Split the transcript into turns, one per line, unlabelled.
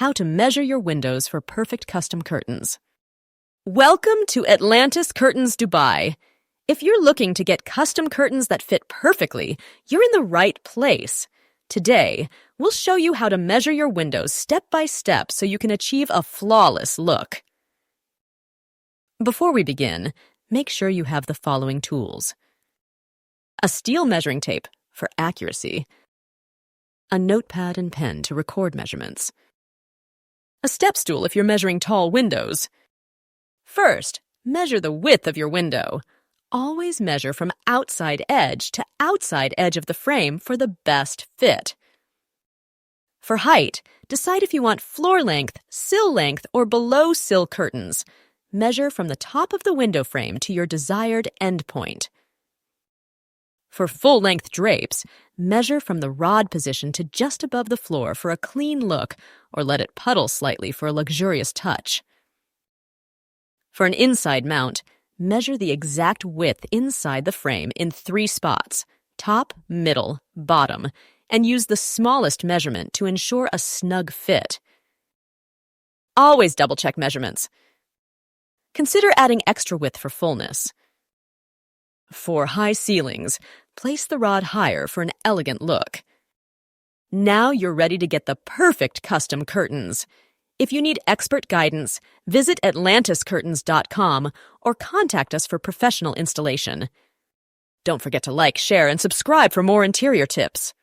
how to measure your windows for perfect custom curtains. Welcome to Atlantis Curtains Dubai. If you're looking to get custom curtains that fit perfectly, you're in the right place. Today, we'll show you how to measure your windows step by step so you can achieve a flawless look. Before we begin, make sure you have the following tools: a steel measuring tape for accuracy, a notepad and pen to record measurements, a step stool if you're measuring tall windows. First, measure the width of your window. Always measure from outside edge to outside edge of the frame for the best fit. For height, decide if you want floor length, sill length, or below sill curtains. Measure from the top of the window frame to your desired endpoint. For full-length drapes, measure from the rod position to just above the floor for a clean look, or let it puddle slightly for a luxurious touch. For an inside mount, measure the exact width inside the frame in 3 spots: top, middle, bottom, and use the smallest measurement to ensure a snug fit. Always double-check measurements. Consider adding extra width for fullness. For high ceilings, place the rod higher for an elegant look. Now you're ready to get the perfect custom curtains. If you need expert guidance, visit atlantiscurtains.com or contact us for professional installation. Don't forget to like, share, and subscribe for more interior tips.